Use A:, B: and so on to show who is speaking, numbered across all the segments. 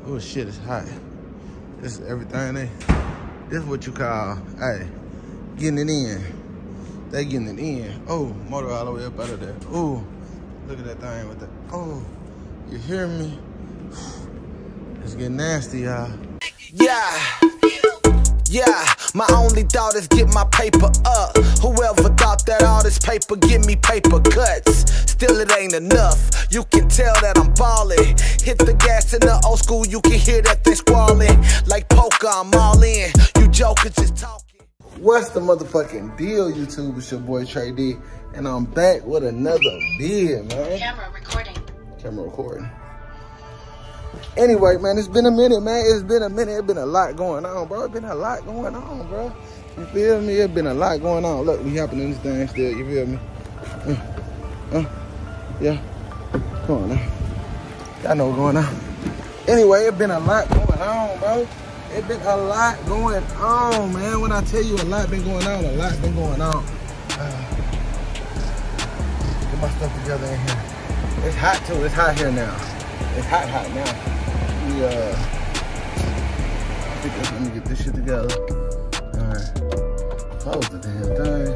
A: Oh shit, it's hot. This is everything this is what you call, hey, getting it in. They getting it in. Oh, motor all the way up out of there. Oh, look at that thing with that. Oh, you hear me? It's getting nasty, y'all.
B: Yeah, my only thought is get my paper up. Whoever thought that all this paper give me paper cuts. Still it ain't enough, you can tell that I'm ballin'. Hit the gas in the old school, you can hear that they squallin'. Like poker, I'm all in, you jokers just talking.
A: What's the motherfucking deal, YouTube? It's your boy Trey D, and I'm back with another vid, man.
C: Camera recording.
A: Camera recording. Anyway, man, it's been a minute, man. It's been a minute. It's been a lot going on, bro. It's been a lot going on, bro. You feel me? It's been a lot going on. Look, we hopping in this thing still. You feel me? Yeah. Come on now. Y'all know what's going on. Anyway, it's been a lot going on, bro. It's been a lot going on, man. When I tell you a lot been going on, a lot been going on. Get my stuff together in here. It's hot, too. It's hot here now. It's hot now. Let me get this shit together. Alright. Close the damn thing.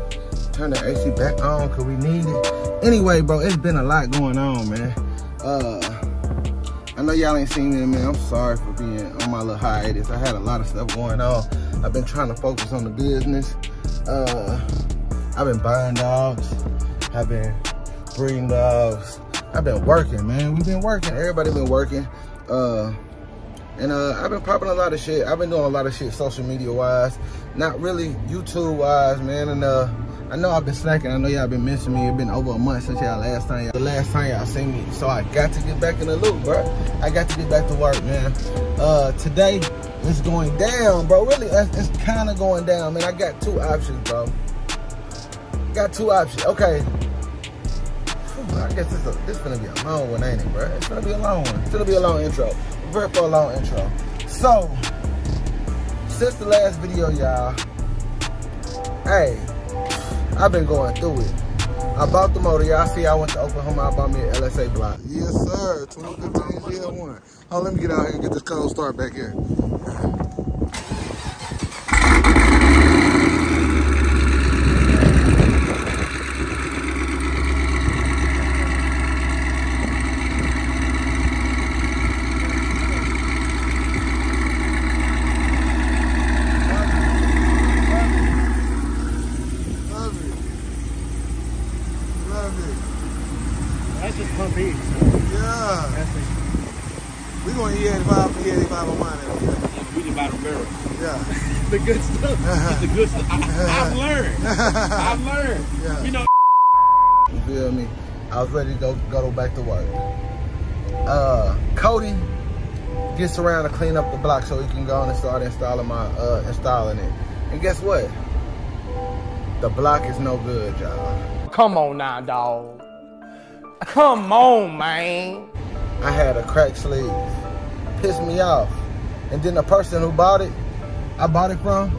A: Turn the AC back on because we need it. Anyway, bro, it's been a lot going on, man. I know y'all ain't seen it, man. I'm sorry for being on my little hiatus. I had a lot of stuff going on. I've been trying to focus on the business. I've been buying dogs. I've been breeding dogs. I've been working, man. We've been working. Everybody been working. I've been popping a lot of shit. I've been doing a lot of shit social media wise. Not really YouTube wise, man. And I know I've been slacking. I know y'all been missing me. It's been over a month since the last time y'all seen me. So I got to get back in the loop, bro. I got to get back to work, man. Today it's going down, bro. Really, it's kind of going down, man. I got two options, bro. Got two options. Okay. I guess this gonna be a long one, ain't it, bro? It's gonna be a long one. It's gonna be a long intro. Prepare for a long intro. So, since the last video, y'all, hey, I've been going through it. I bought the motor. Y'all see I went to Oklahoma. I bought me an LSA block. Yes, sir. 2015 GL1. Oh, let me get out here and get this cold start back here.
D: That's just pump E. So.
A: Yeah. We're going to E85 on mine.
D: We just buy the barrel.
A: Yeah.
D: The good stuff. The good stuff. I've learned. I've learned.
A: Yeah.
D: You know.
A: You feel me? I was ready to go back to work. Cody gets around to clean up the block so he can go on and start installing it. And guess what? The block is no good, y'all.
E: Come on now, dog. Come on, man.
A: I had a cracked sleeve. Pissed me off. And then the person who bought it, I bought it from,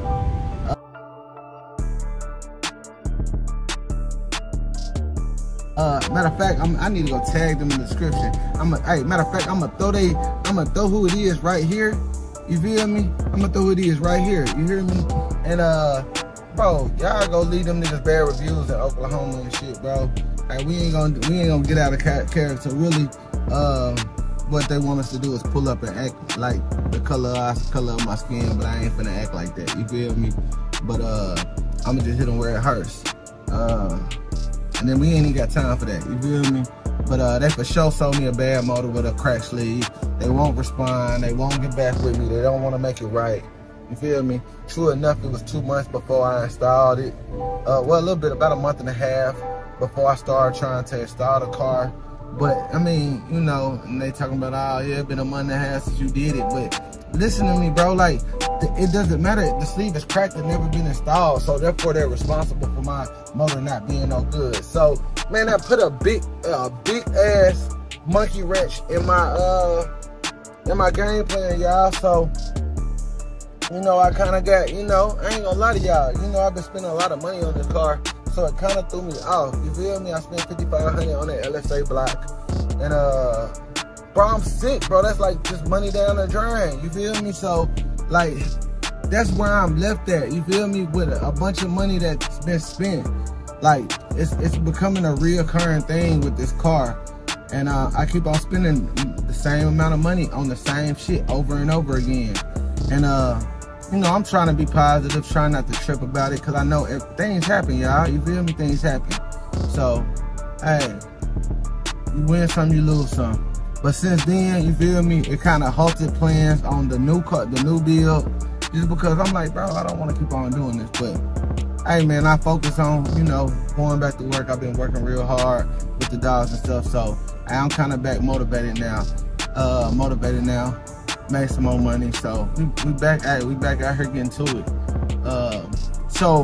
A: matter of fact, I need to go tag them in the description. Matter of fact, I'm gonna throw who it is right here. You feel me? I'm gonna throw who it is right here. You hear me? And bro, y'all go leave them niggas bad reviews in Oklahoma and shit, bro. Like, we ain't gonna get out of character. Really, what they want us to do is pull up and act like the color of my skin, but I ain't finna act like that. You feel me? But I'ma just hit them where it hurts. And then we ain't even got time for that. You feel me? But they for sure sold me a bad motor with a cracked sleeve. They won't respond. They won't get back with me. They don't want to make it right. You feel me? True enough, it was 2 months before I installed it. Well, a little bit, about a month and a half before I started trying to install the car. But, I mean, you know, and they talking about, oh, yeah, it's been a month and a half since you did it. But listen to me, bro. Like, it doesn't matter. The sleeve is cracked and never been installed. So, therefore, they're responsible for my motor not being no good. So, man, I put a big ass monkey wrench in my game plan, y'all. So, you know, I kind of got, you know, I ain't gonna lie to y'all. You know, I've been spending a lot of money on this car. So it kind of threw me off. You feel me? I spent $5,500 on that LSA block. And bro, I'm sick, bro. That's like just money down the drain. You feel me? So like that's where I'm left at. You feel me? With a bunch of money that's been spent. Like it's becoming a reoccurring thing with this car. And I keep on spending the same amount of money on the same shit over and over again. And you know, I'm trying to be positive, trying not to trip about it, because I know if things happen, y'all. You feel me? Things happen. So, hey, you win some, you lose some. But since then, you feel me, it kind of halted plans on the new car, the new build, just because I'm like, bro, I don't want to keep on doing this. But, hey, man, I focus on, you know, going back to work. I've been working real hard with the dogs and stuff, so I'm kind of back motivated now. Made some more money, so we back. Hey, we back out here getting to it. So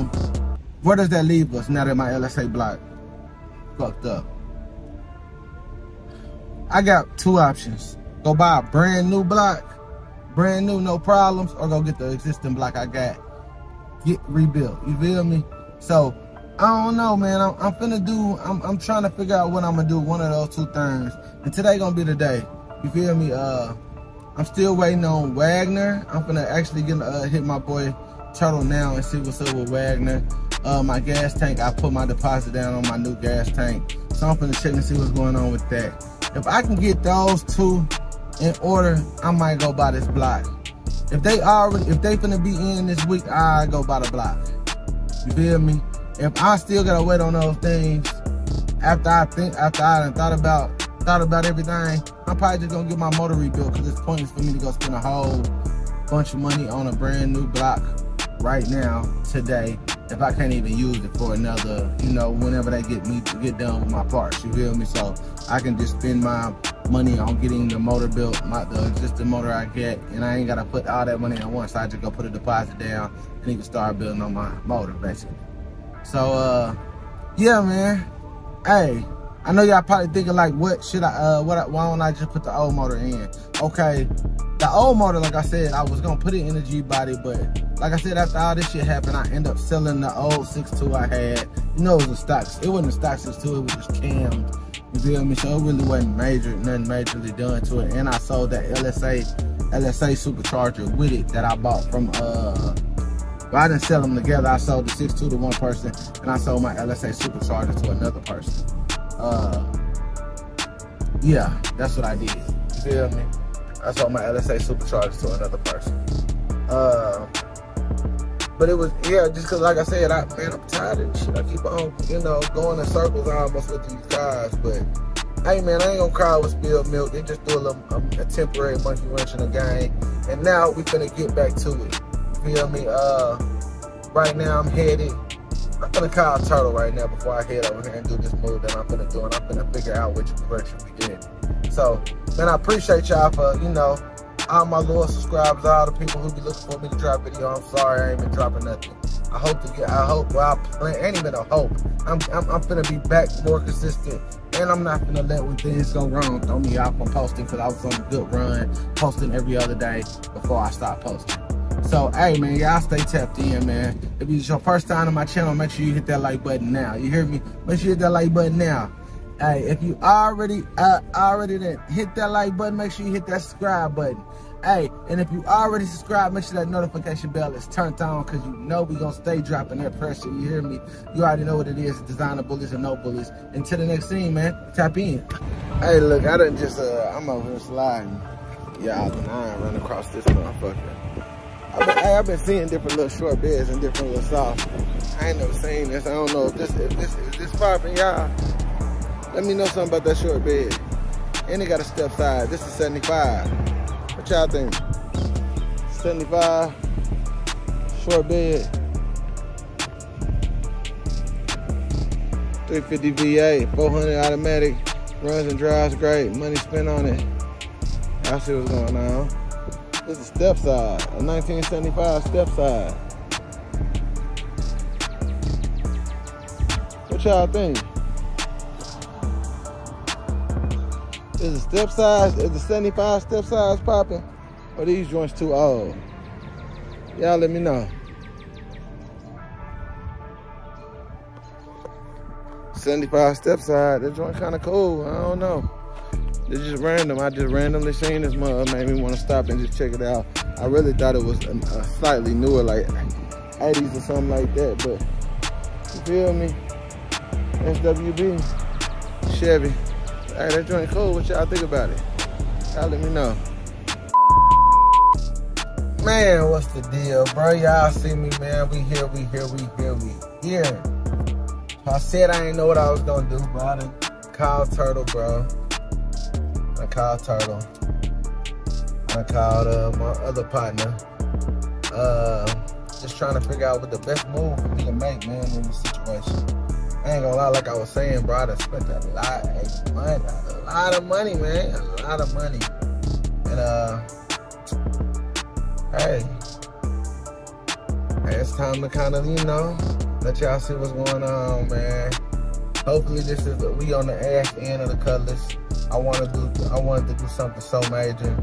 A: where does that leave us now that my LSA block fucked up? I got two options: go buy a brand new block, brand new, no problems, or go get the existing block I got, get rebuilt. You feel me? So I don't know, man. I'm trying to figure out what I'm gonna do. One of those two things, and today gonna be the day. You feel me? I'm still waiting on Wagner. I'm gonna actually hit my boy Turtle now and see what's up with Wagner. My gas tank, I put my deposit down on my new gas tank, so I'm gonna check and see what's going on with that. If I can get those two in order, I might go buy this block. If they finna be in this week, I go buy the block. You feel me? If I still gotta wait on those things, after I done thought about everything, I'm probably just gonna get my motor rebuilt, because it's pointless for me to go spend a whole bunch of money on a brand new block right now, today, if I can't even use it for another, you know, whenever they get done with my parts. You feel me? So I can just spend my money on getting the motor built, the existing motor I get, and I ain't gotta put all that money at once. I just go put a deposit down and you can start building on my motor, basically. So yeah, man. Hey, I know y'all probably thinking like, why don't I just put the old motor in? Okay, the old motor, like I said, I was gonna put it in the G body, but like I said, after all this shit happened, I ended up selling the old 6.2 I had. You know, it was a stock. It wasn't a stock 6.2. It was just cammed. You feel me? So it really wasn't nothing majorly done to it. And I sold that LSA supercharger with it that I bought from well, I didn't sell them together. I sold the 6.2 to one person, and I sold my LSA supercharger to another person. Yeah, that's what I did. You feel me? I sold my LSA supercharger to another person. But it was, yeah, just cause like I said, man, I'm tired of this shit. I keep on, you know, going in circles almost with these guys. But hey, man, I ain't gonna cry with spilled milk. They just threw a temporary monkey wrench in the game, and now we finna get back to it. You feel me? Right now I'm gonna call Turtle right now before I head over here and do this move that I'm gonna do, and I'm gonna figure out which direction we get. So, man, I appreciate y'all for, you know, all my loyal subscribers, all the people who be looking for me to drop video. I'm sorry I ain't been dropping nothing. I hope, ain't even a hope. I'm finna be back more consistent, and I'm not finna let when things go wrong throw me off from posting, because I was on a good run, posting every other day before I stopped posting. So, hey, man, y'all stay tapped in, man. If it's your first time on my channel, make sure you hit that like button now. You hear me? Make sure you hit that like button now. Hey, if you already hit that like button, make sure you hit that subscribe button. Hey, and if you already subscribed, make sure that notification bell is turned on, because you know we gonna stay dropping that pressure. You hear me? You already know what it is. Designer bullies and no bullies. Until the next scene, man. Tap in. Hey, look, I done just, I'm over here sliding. Yeah, I ain't running across this motherfucker. I've been seeing different little short beds and different little soft. I ain't never seen this. I don't know if this popping, y'all. Let me know something about that short bed. And it got a step side. This is 75. What y'all think? 75 short bed. 350 V8, 400 automatic, runs and drives great. Money spent on it. Y'all see what's going on. This is step side, a 1975 step side. What y'all think? Is the step size, is the 75 step size popping? Or these joints too old? Y'all let me know. 75 step side, that joint kind of cool, I don't know. It's just random. I just randomly seen this mug, made me want to stop and just check it out. I really thought it was a slightly newer, like 80s or something like that, but you feel me? SWB, Chevy. Hey, that joint cool. What y'all think about it? Y'all let me know. Man, what's the deal, bro? Y'all see me, man. We here. I said I ain't know what I was gonna do, bro. I done called Turtle, bro. I called Turtle. I called my other partner. Just trying to figure out what the best move for me to make, man, in this situation. I ain't gonna lie, like I was saying, bro, I done spent a lot of money, man. A lot of money. And hey, it's time to kind of, you know, let y'all see what's going on, man. Hopefully this is, we on the ass end of the Cutlass. I wanted to do something so major,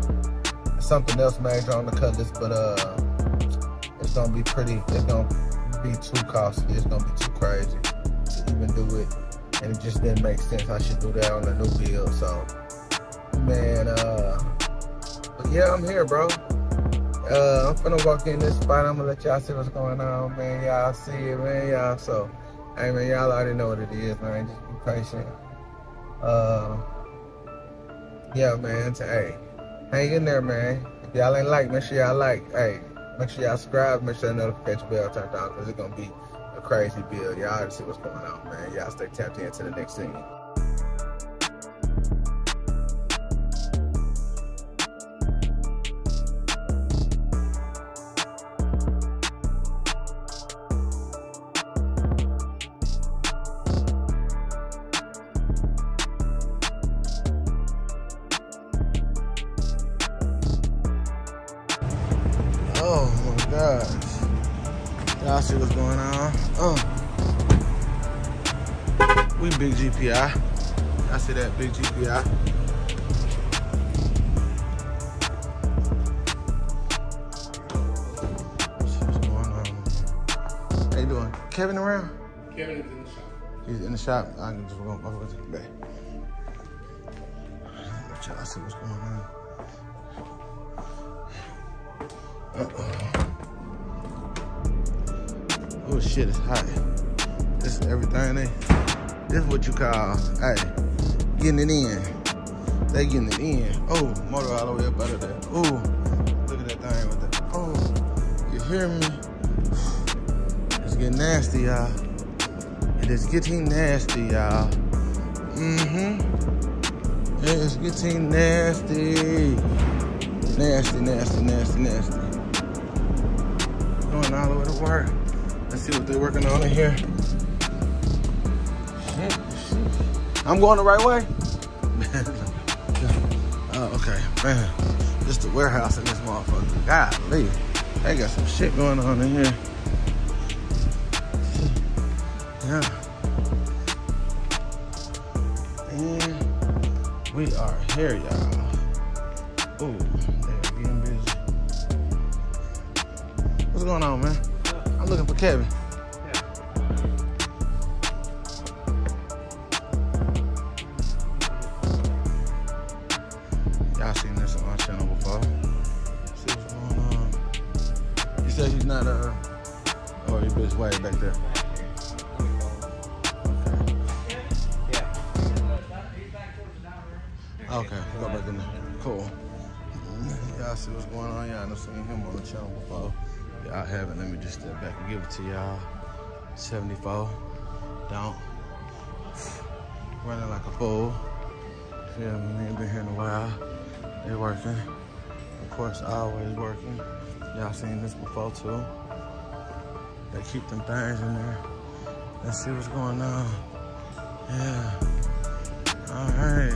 A: something else major on the Cutlass, but it's gonna be it's gonna be too costly. It's gonna be too crazy to even do it, and it just didn't make sense. I should do that on the new build. So, man, but yeah, I'm here, bro. I'm finna walk in this spot. I'm gonna let y'all see what's going on, man. Y'all see it, man. Y'all, so, hey, man, y'all already know what it is, man. Just be patient. Yeah, man. Hey, hang in there, man. If y'all ain't like, make sure y'all like. Hey, make sure y'all subscribe. Make sure the notification bell turned on, because it's gonna be a crazy build. Y'all already see what's going on, man. Y'all stay tapped into the next scene. Oh my gosh. Y'all see what's going on? We big GPI. Y'all see that big GPI? What's going on? How you doing? Kevin around?
D: Kevin is in the shop.
A: He's in the shop. I can just go over to the back. Let y'all see what's going on. Oh shit, it's hot. This is everything this is what you call, hey, getting it in. They getting it in. Oh, motor all the way up out of there. Oh, look at that thing with that. Oh, you hear me? It's getting nasty, y'all. It is getting nasty, y'all. It is getting nasty. Nasty. Going all the way to work. Let's see what they're working on in here. Shit. I'm going the right way? Oh, okay. Man, this is the warehouse in this motherfucker. Golly. They got some shit going on in here. Yeah. And we are here, y'all. Ooh, they're getting busy. What's going on, man? I'm looking for Kevin. Y'all seen this on my channel before. See what's going on. You said he's not, oh, he bitch way back there. Okay, go back in there. Cool. Y'all see what's going on. Y'all done seen him on the channel before. Y'all haven't. Let me just step back and give it to y'all. 74. Don't. Running like a fool. Yeah, man, ain't been here in a while. They working. Of course, always working. Y'all seen this before too. They keep them things in there. Let's see what's going on. Yeah. All right.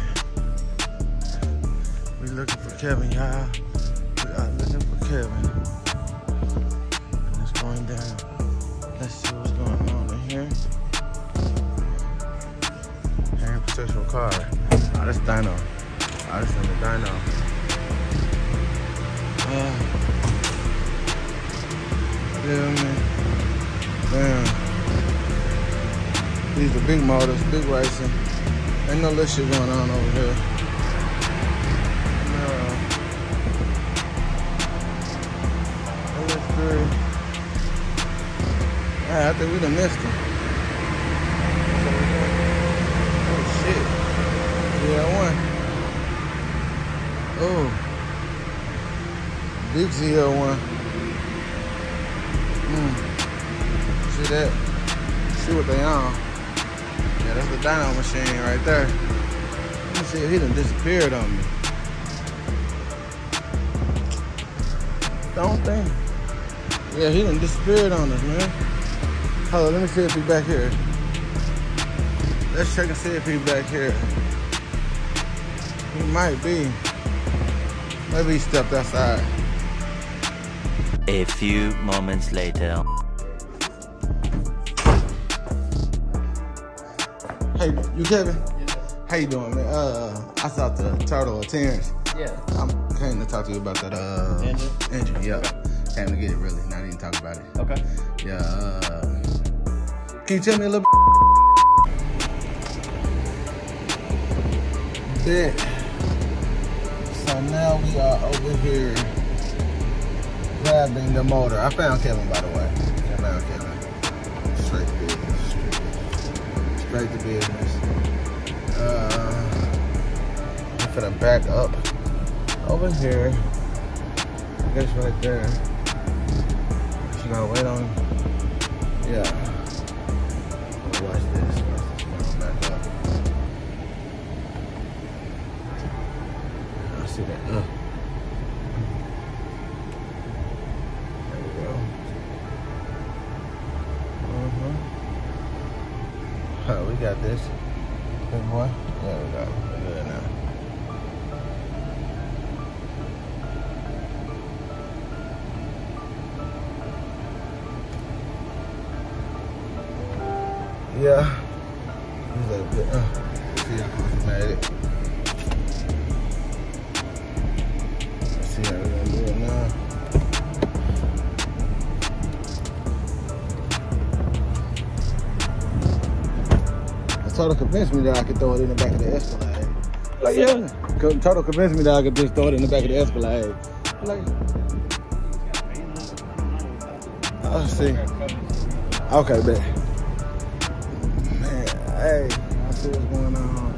A: We looking for Kevin, y'all. We are looking for Kevin. And it's going down. Let's see what's going on in here. Hand protection card. Oh, that's Dino. Oh, that's in the Dino. Feel me? Damn. These are big motors, big racing. Ain't no little shit going on over here. sure. I think we done missed him. Oh shit. Yeah, one. Oh. Big ZL1. See that? See what they on. Yeah, that's the dyno machine right there. Let me see if he done disappeared on me. Don't think. Yeah, he done disappeared on us, man. Hold on, let me see if he's back here. Let's check and see if he's back here. He might be. Maybe he stepped outside.
C: A few moments later.
A: Hey, you Kevin? Yeah. How you doing, man? I saw the turtle of Terrence.
E: Yeah.
A: I came to talk to you about that engine. Yeah. Okay. Came to get it really, not even talk about it.
E: Okay.
A: Yeah. Can you tell me a little bit? So now we are over here grabbing the motor. I found Kevin, by the way. I found Kevin. Straight to business. Straight to business. I'm finna back up over here. I guess right there. She gotta wait on. Yeah. Watch this. Back up. I see that. There we go. Oh, we got this. Good boy. There we go. We're good now. Yeah. He's like, see how close we made it. Let's see how we're gonna do it now. Total convinced me that I could throw it in the back of the Escalade. Like, yeah. Total convinced me that I could just throw it in the back of the Escalade. Like, I'll see. Okay, bet. Man, hey, I see what's going on.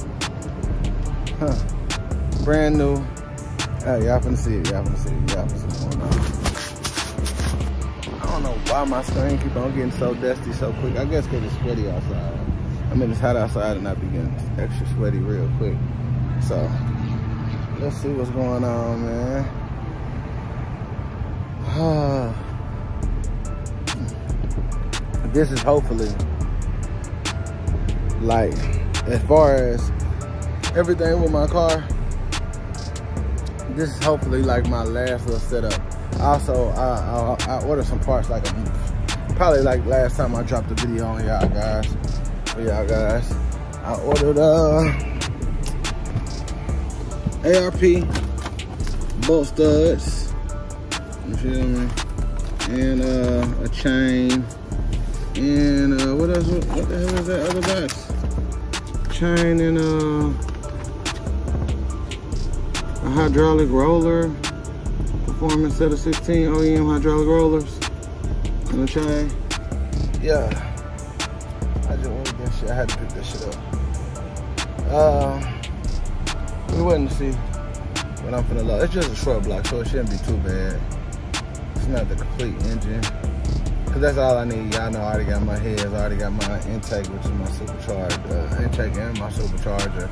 A: Huh. Brand new. Hey, y'all finna see it. Y'all finna see it. Y'all finna see what's going on. I don't know why my screen keep on getting so dusty so quick. I guess because it's sweaty outside. I mean, it's hot outside and I be getting extra sweaty real quick. So, let's see what's going on, man. This is hopefully, like, as far as everything with my car, this is hopefully like my last little setup. Also, I ordered some parts like probably like last time I dropped a video on y'all guys. For y'all guys, I ordered ARP bolt studs, you feel me, and a chain, and what else? What the hell is that other box? Chain and a hydraulic roller, performance set of 16 OEM hydraulic rollers, and a chain. Yeah. I had to pick that shit up. We waiting to see what I'm finna load. It's just a short block, so it shouldn't be too bad. It's not the complete engine. Cause that's all I need. Y'all know I already got my heads, I already got my intake, which is my supercharged, intake and my supercharger.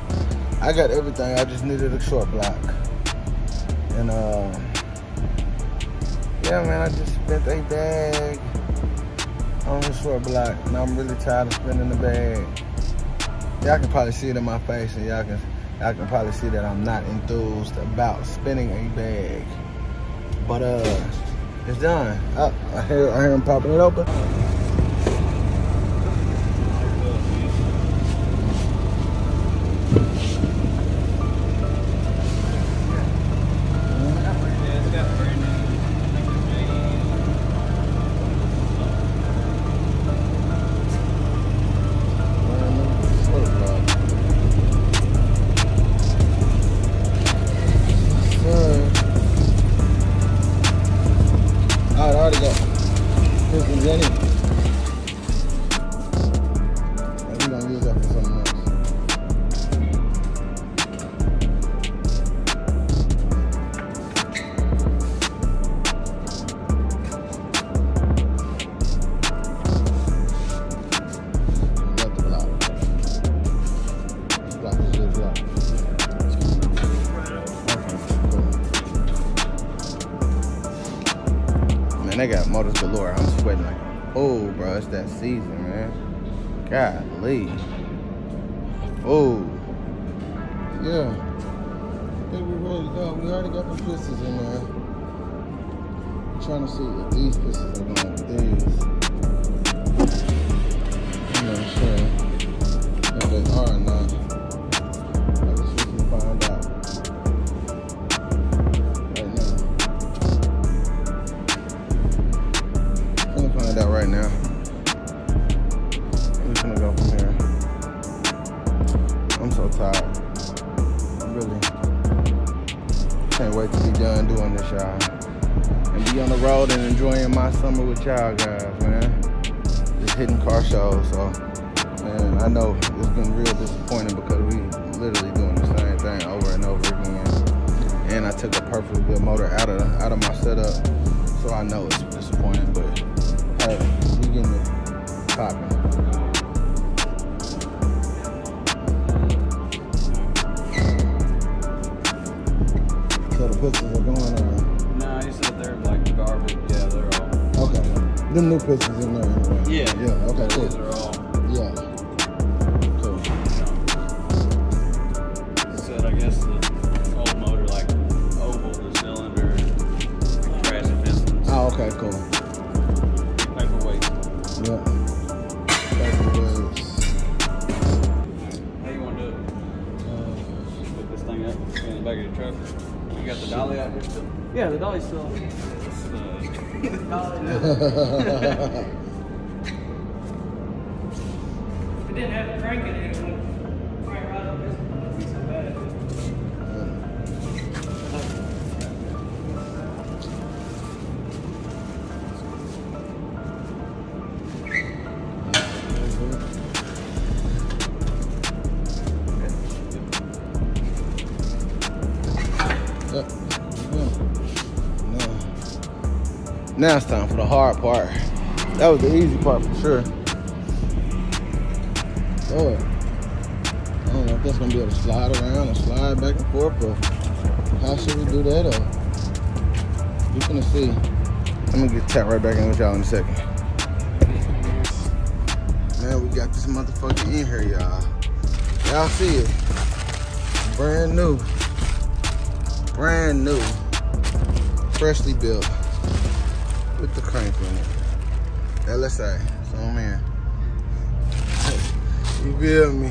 A: I got everything, I just needed a short block. And yeah man, I just spent a bag on the short block, and I'm really tired of spending the bag. Y'all can probably see it in my face, and y'all can probably see that I'm not enthused about spending a bag. But it's done. I hear him popping it open. Alright, I already got they got motors galore. I'm sweating like, oh, bro, it's that season, man. Golly. Oh. Yeah. I think we're ready to go. We already got the pistons in there. I'm trying to see if these pistons are going with these. I'm not sure if they are or not. I guess we can find out right now. I'm gonna find out right now. We're gonna go from here. I'm so tired. I really can't wait to be done doing this, y'all. And be on the road and enjoying my summer with y'all guys, man. Just hitting car shows, so man, I know it's been real disappointing because we literally doing the same thing over and over again. And I took a perfectly good motor out of my setup, so I know it's disappointing, but hey, we getting it popping. So the pistons are going on.
F: No, you said they're like garbage. Yeah, they're all.
A: Okay. Them new pistons in there anyway.
F: Yeah.
A: Yeah, okay, cool.
F: These are all.
A: Yeah. Cool.
F: Said I guess the old motor like oval the cylinder, crash the pistons.
A: Oh, okay, cool.
F: Paperweight.
A: Yeah. Paperweights.
F: How you want to do it? Pick this thing up in the back of your truck. You got the dolly out here still?
E: Yeah, the dolly's still.
F: The dolly now.
E: If it didn't have a crank in it, it would crank right up. It wouldn't be so bad.
A: Now it's time for the hard part. That was the easy part for sure. Lord, I don't know if that's gonna be able to slide around or slide back and forth, or how should we do that? Or we finna see. I'm gonna get tapped right back in with y'all in a second. Man, we got this motherfucker in here, y'all. Y'all see it? Brand new. Brand new. Freshly built. With the crank in it. LSA. So man. You feel me?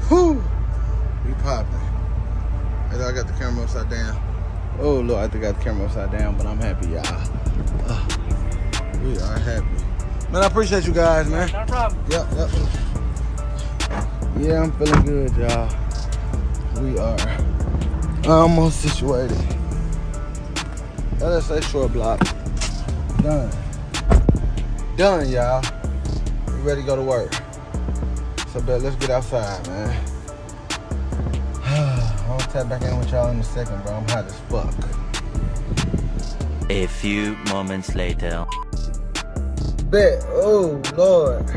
A: Whew. We popping. I got the camera upside down. Oh Lord, I think I got the camera upside down, but I'm happy, y'all. We are happy. Man, I appreciate you guys, man.
E: No problem.
A: Yep. Yeah, I'm feeling good, y'all. We are almost situated. LSA short block. Done. Done, y'all. We ready to go to work. So, let's get outside, man. I'll tap back in with y'all in a second, bro. I'm hot as fuck.
C: A few moments later.
A: Bet. Oh, Lord.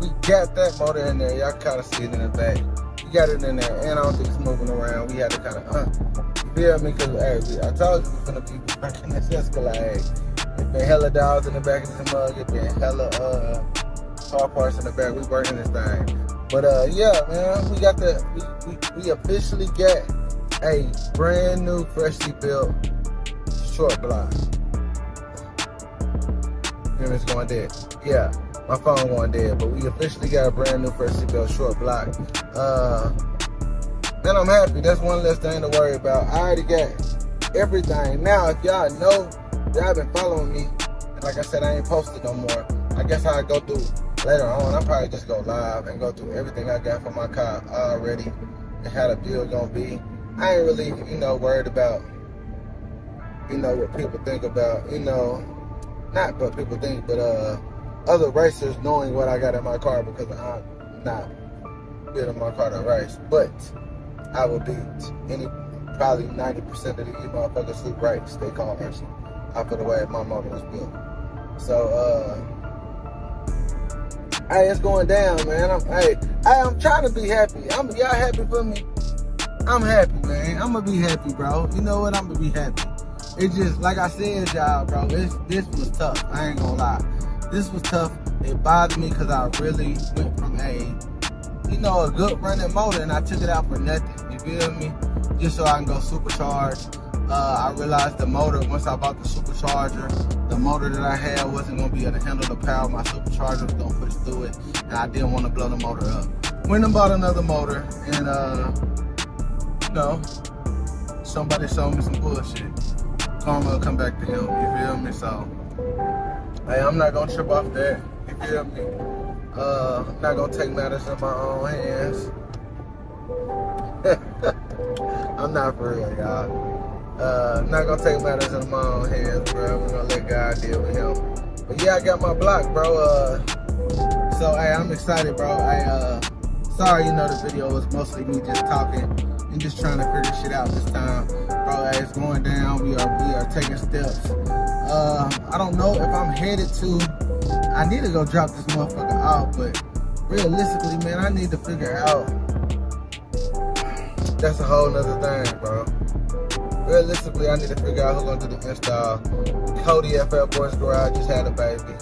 A: We got that motor in there. Y'all kind of see it in the back. We got it in there, and I don't think it's moving around. We had to kind of, you feel me? Because, hey, I told you we was going to be working this Escalade. It's been hella dogs in the back of this mug. It's been hella car parts in the back. We working this thing. But yeah, man, we got we officially got a brand new, freshly built short block. It's going dead. Yeah, my phone going dead. But we officially got a brand new, freshly built short block. Man, I'm happy. That's one less thing to worry about. I already got everything. Now, if y'all know, y'all been following me, and like I said, I ain't posted no more. I guess how I go through later on, I'll probably just go live and go through everything I got for my car already and how the build gonna be. I ain't really, worried about, what people think about, not what people think, but other racers knowing what I got in my car, because I'm not building my car to race. But I will beat probably 90% of these motherfuckers who race, they call racing, off of the way my motor was built. So, hey, it's going down, man. I'm trying to be happy. Y'all happy for me? I'm happy, man. I'm gonna be happy, bro. You know what? I'm gonna be happy. it just, like I said, y'all, bro, this was tough. I ain't gonna lie. This was tough. It bothered me because I really went from a good running motor, and I took it out for nothing. You feel me? Just so I can go supercharged. I realized the motor, once I bought the supercharger, the motor that I had wasn't gonna be able to handle the power my supercharger was gonna push through it, and I didn't want to blow the motor up. Went and bought another motor, and somebody sold me some bullshit. Karma will come back to him, you feel me? So, hey, I'm not gonna trip off that, you feel me? I'm not gonna take matters in my own hands. I'm not for real, y'all. I'm not gonna take matters in my own hands, bro. I'm gonna let God deal with him. But yeah, I got my block, bro. So hey, I'm excited, bro. Sorry, the video was mostly me just talking and just trying to figure shit out this time, bro. Hey, it's going down. We are taking steps. I don't know if I'm headed to. I need to go drop this motherfucker off, but realistically, man, I need to figure out. That's a whole nother thing, bro. Realistically, I need to figure out who's gonna do the install. Cody at Fair Boys Garage just had a baby.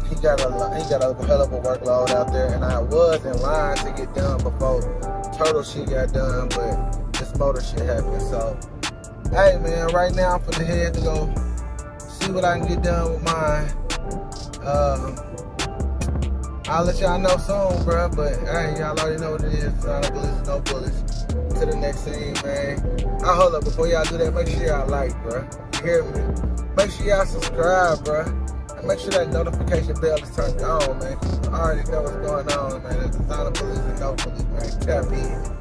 A: He got a hell of a workload out there, and I was in line to get done before Turtle shit got done, but this motor shit happened. So, hey man, right now I'm finna head to go see what I can get done with mine. I'll let y'all know soon, bro. But hey, y'all already know what it is. It's not a bullets, no bullets. To the next scene, man. Hold up, before y'all do that, make sure y'all like, bro. You hear me? Make sure y'all subscribe, bro. And make sure that notification bell is turned on, man. I already know what's going on, man. It's not a bullets and no bullets, man. Tap in.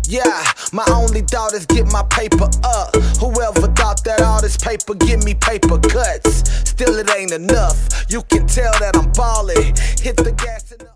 B: Yeah, my only thought is get my paper up. Whoever thought that all this paper give me paper cuts. Still it ain't enough. You can tell that I'm ballin'. Hit the gas and